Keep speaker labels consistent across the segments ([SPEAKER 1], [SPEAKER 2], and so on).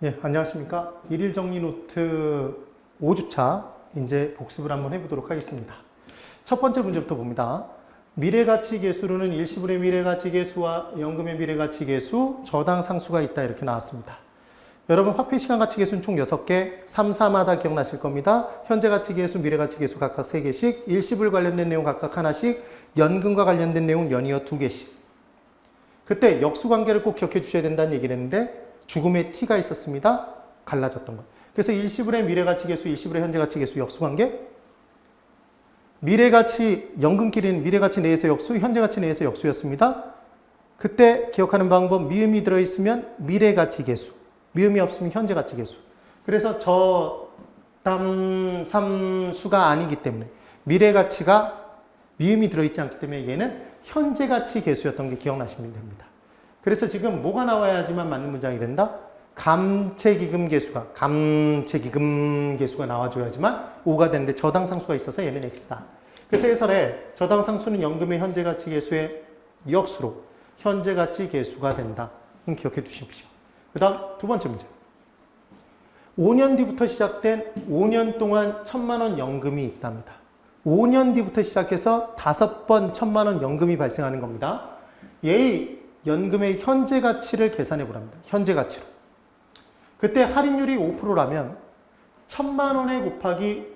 [SPEAKER 1] 예, 안녕하십니까. 일일 정리 노트 5주차 이제 복습을 한번 해보도록 하겠습니다. 첫 번째 문제부터 봅니다. 미래가치계수로는 일시불의 미래가치계수와 연금의 미래가치계수, 저당 상수가 있다 이렇게 나왔습니다. 여러분 화폐시간가치계수는 총 6개, 3, 4마다 기억나실 겁니다. 현재가치계수, 미래가치계수 각각 3개씩, 일시불 관련된 내용 각각 하나씩, 연금과 관련된 내용 연이어 2개씩. 그때 역수관계를 꼭 기억해 주셔야 된다는 얘기를 했는데 죽음의 t가 있었습니다. 갈라졌던 것. 그래서 일시불의 미래가치계수, 일시불의 현재가치계수 역수관계. 미래가치, 연금끼리는 미래가치 내에서 역수, 현재가치 내에서 역수였습니다. 그때 기억하는 방법, 미음이 들어있으면 미래가치계수, 미음이 없으면 현재가치계수. 그래서 저담삼수가 아니기 때문에 미래가치가 미음이 들어있지 않기 때문에 얘는 현재가치계수였던 게 기억나시면 됩니다. 그래서 지금 뭐가 나와야지만 맞는 문장이 된다? 감채기금계수가 나와줘야지만 5가 되는데 저당상수가 있어서 얘는 X다. 그래서 해설에 저당상수는 연금의 현재가치계수의 역수로 현재가치계수가 된다. 그럼 기억해 주십시오. 그 다음 두 번째 문제. 5년 뒤부터 시작된 5년 동안 1,000만 원 연금이 있답니다. 5년 뒤부터 시작해서 5번 1,000만 원 연금이 발생하는 겁니다. 얘의 연금의 현재 가치를 계산해 보랍니다. 현재 가치로. 그때 할인율이 5%라면 1,000만 원에 곱하기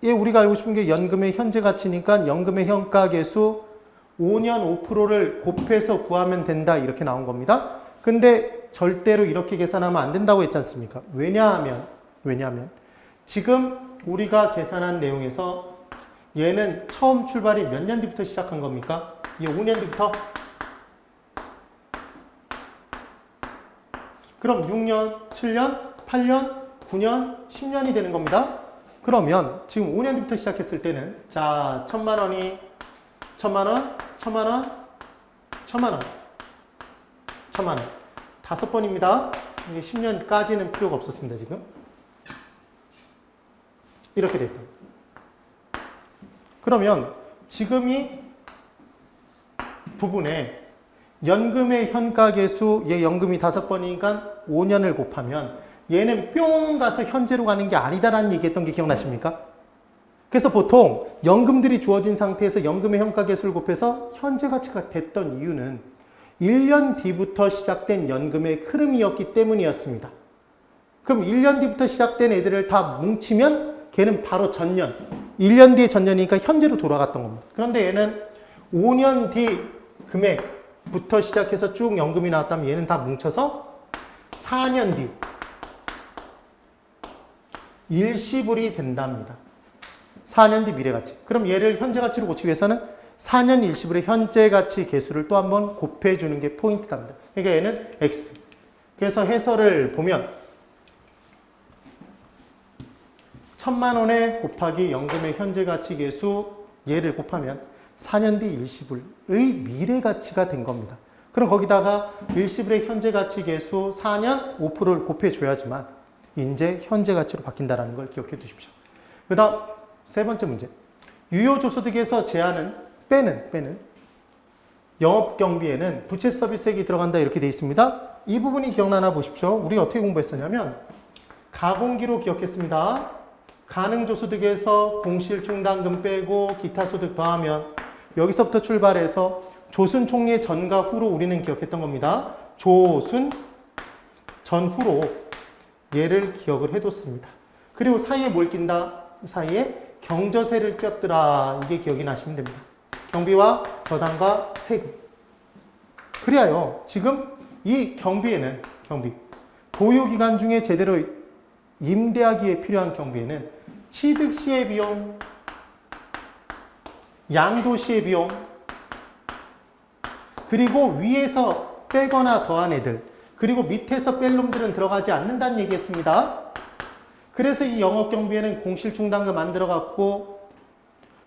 [SPEAKER 1] 우리가 알고 싶은 게 연금의 현재 가치니까 연금의 현가계수 5년 5%를 곱해서 구하면 된다 이렇게 나온 겁니다. 근데 절대로 이렇게 계산하면 안 된다고 했지 않습니까? 왜냐하면 지금 우리가 계산한 내용에서 얘는 처음 출발이 몇 년 뒤부터 시작한 겁니까? 얘 5년 뒤부터? 그럼 6년, 7년, 8년, 9년, 10년이 되는 겁니다. 그러면 지금 5년 뒤부터 시작했을 때는 자, 1,000만 원이 1,000만 원, 1,000만 원, 1,000만 원, 1,000만 원. 5번입니다. 이게 10년까지는 필요가 없었습니다, 지금. 이렇게 됐다. 그러면 지금 이 부분에 연금의 현가계수, 얘 연금이 5번이니까 5년을 곱하면 얘는 뿅 가서 현재로 가는 게 아니다라는 얘기했던 게 기억나십니까? 그래서 보통 연금들이 주어진 상태에서 연금의 현가계수를 곱해서 현재 가치가 됐던 이유는 1년 뒤부터 시작된 연금의 흐름이었기 때문이었습니다. 그럼 1년 뒤부터 시작된 애들을 다 뭉치면 걔는 바로 전년, 1년 뒤에 전년이니까 현재로 돌아갔던 겁니다. 그런데 얘는 5년 뒤 금액부터 시작해서 쭉 연금이 나왔다면 얘는 다 뭉쳐서 4년 뒤 일시불이 된답니다. 4년 뒤 미래가치. 그럼 얘를 현재가치로 고치기 위해서는 4년 일시불의 현재가치 계수를 또 한번 곱해주는 게 포인트답니다. 그러니까 얘는 X. 그래서 해설을 보면 1,000만 원에 곱하기 연금의 현재가치 계수 얘를 곱하면 4년 뒤 일시불의 미래가치가 된 겁니다. 그럼 거기다가 일시불의 현재가치 계수 4년 5%를 곱해줘야지만 이제 현재가치로 바뀐다는 걸 기억해 두십시오. 그 다음 세 번째 문제. 유효조소득에서 빼는 영업경비에는 부채 서비스액이 들어간다 이렇게 되어 있습니다. 이 부분이 기억나나 보십시오. 우리가 어떻게 공부했었냐면 가공기로 기억했습니다. 가능조소득에서 공실중단금 빼고 기타 소득 더하면 여기서부터 출발해서 조순 총리의 전과 후로 우리는 기억했던 겁니다. 조순 전후로 얘를 기억을 해뒀습니다. 그리고 사이에 뭘 낀다? 사이에 경저세를 꼈더라. 이게 기억이 나시면 됩니다. 경비와 저당과 세금. 그래야요. 지금 이 경비에는 보유기간 중에 제대로 임대하기에 필요한 경비에는 취득 시의 비용, 양도 시의 비용, 그리고 위에서 빼거나 더한 애들, 그리고 밑에서 뺄 놈들은 들어가지 않는다는 얘기했습니다. 그래서 이 영업경비에는 공실중단금 안 들어갔고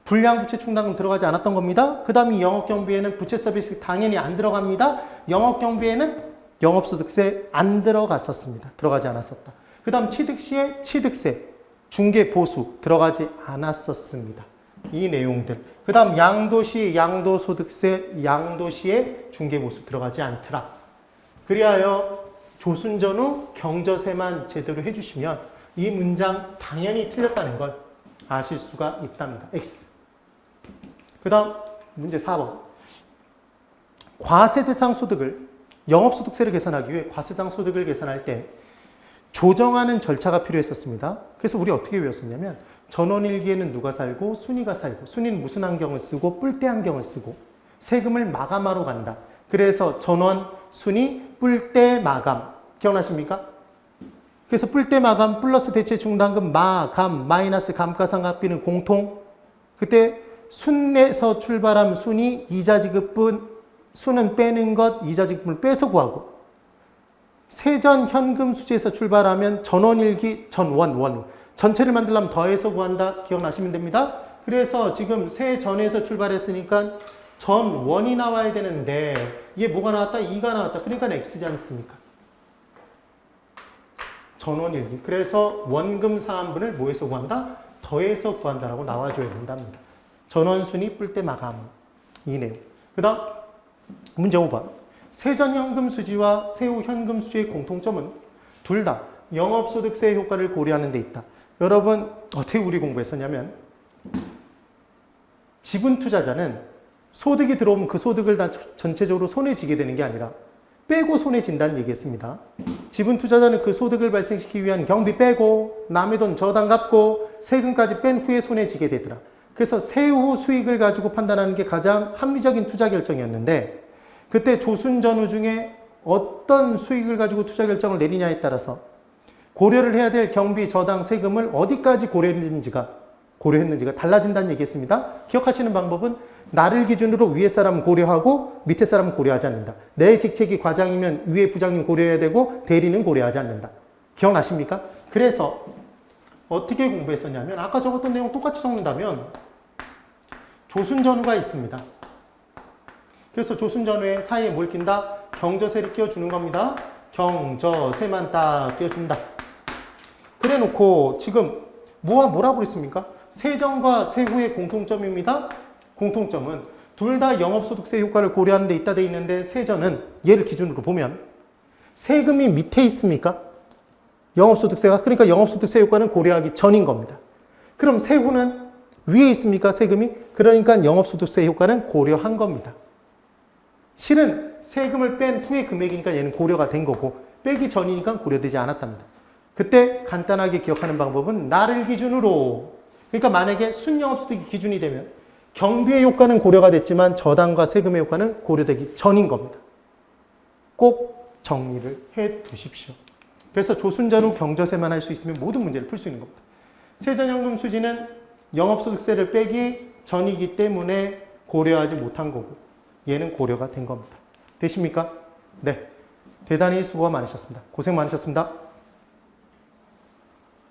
[SPEAKER 1] 불량부채 충당금 들어가지 않았던 겁니다. 그 다음 이 영업경비에는 부채 서비스 당연히 안 들어갑니다. 영업경비에는 영업소득세 안 들어갔었습니다. 들어가지 않았었다. 그 다음 취득시에 취득세, 중개보수 들어가지 않았었습니다. 이 내용들. 그 다음 양도시, 양도소득세, 양도시에 중개보수 들어가지 않더라. 그리하여 조순전후 경저세만 제대로 해주시면 이 문장 당연히 틀렸다는 걸 아실 수가 있답니다. X. 그 다음 문제 4번. 과세대상 소득을 영업소득세를 계산하기 위해 과세대상 소득을 계산할 때 조정하는 절차가 필요했었습니다. 그래서 우리 어떻게 외웠었냐면 전원일기에는 누가 살고 순위가 살고 순위는 무슨 안경을 쓰고 뿔대 안경을 쓰고 세금을 마감하러 간다. 그래서 전원, 순위, 뿔대, 마감. 기억나십니까? 그래서 뿔대 마감 플러스 대체 중단금 마감 마이너스 감가상각비는 공통. 그때 순에서 출발함 순위 이자 지급분 순은 빼는 것 이자 지급분을 빼서 구하고 세전 현금 수지에서 출발하면 전원일기 원 전체를 만들려면 더해서 구한다. 기억나시면 됩니다. 그래서 지금 세전에서 출발했으니까 전원이 나와야 되는데 이게 뭐가 나왔다? 2가 나왔다. 그러니까 X지 않습니까? 전원일기. 그래서 원금 상환분을 뭐해서 구한다? 더해서 구한다라고 나와줘야 된답니다. 전원순위 뿔대 마감. 이 내용. 그 다음 문제 5번. 세전현금 수지와 세후 현금 수지의 공통점은 둘 다 영업소득세 효과를 고려하는 데 있다. 여러분 어떻게 우리 공부했었냐면 지분 투자자는 소득이 들어오면 그 소득을 다 전체적으로 손에 쥐게 되는 게 아니라 빼고 손에 쥔다는 얘기했습니다. 지분 투자자는 그 소득을 발생시키기 위한 경비 빼고 남의 돈 저당 갚고 세금까지 뺀 후에 손에 쥐게 되더라. 그래서 세후 수익을 가지고 판단하는 게 가장 합리적인 투자 결정이었는데 그때 조순전후 중에 어떤 수익을 가지고 투자 결정을 내리냐에 따라서 고려를 해야 될 경비, 저당, 세금을 어디까지 고려했는지가 달라진다는 얘기했습니다. 기억하시는 방법은 나를 기준으로 위에 사람 고려하고 밑에 사람 고려하지 않는다. 내 직책이 과장이면 위에 부장님 고려해야 되고 대리는 고려하지 않는다. 기억나십니까? 그래서 어떻게 공부했었냐면 아까 적었던 내용 똑같이 적는다면 조순전후가 있습니다. 그래서 조순전후에 사이에 뭘 낀다? 경저세를 끼워주는 겁니다. 경저세만 딱 끼워준다. 그래 놓고 지금 뭐라고 그랬습니까? 세전과 세후의 공통점입니다. 공통점은 둘 다 영업소득세 효과를 고려하는 데 있다 돼 있는데 세전은 얘를 기준으로 보면 세금이 밑에 있습니까? 영업소득세가. 그러니까 영업소득세 효과는 고려하기 전인 겁니다. 그럼 세후는 위에 있습니까? 세금이. 그러니까 영업소득세 효과는 고려한 겁니다. 실은 세금을 뺀 후의 금액이니까 얘는 고려가 된 거고 빼기 전이니까 고려되지 않았답니다. 그때 간단하게 기억하는 방법은 나를 기준으로 그러니까 만약에 순영업소득이 기준이 되면 경비의 효과는 고려가 됐지만 저당과 세금의 효과는 고려되기 전인 겁니다. 꼭 정리를 해 두십시오. 그래서 조순전후 경저세만 할 수 있으면 모든 문제를 풀 수 있는 겁니다. 세전현금 수지는 영업소득세를 빼기 전이기 때문에 고려하지 못한 거고 얘는 고려가 된 겁니다. 되십니까? 네. 대단히 수고가 많으셨습니다. 고생 많으셨습니다.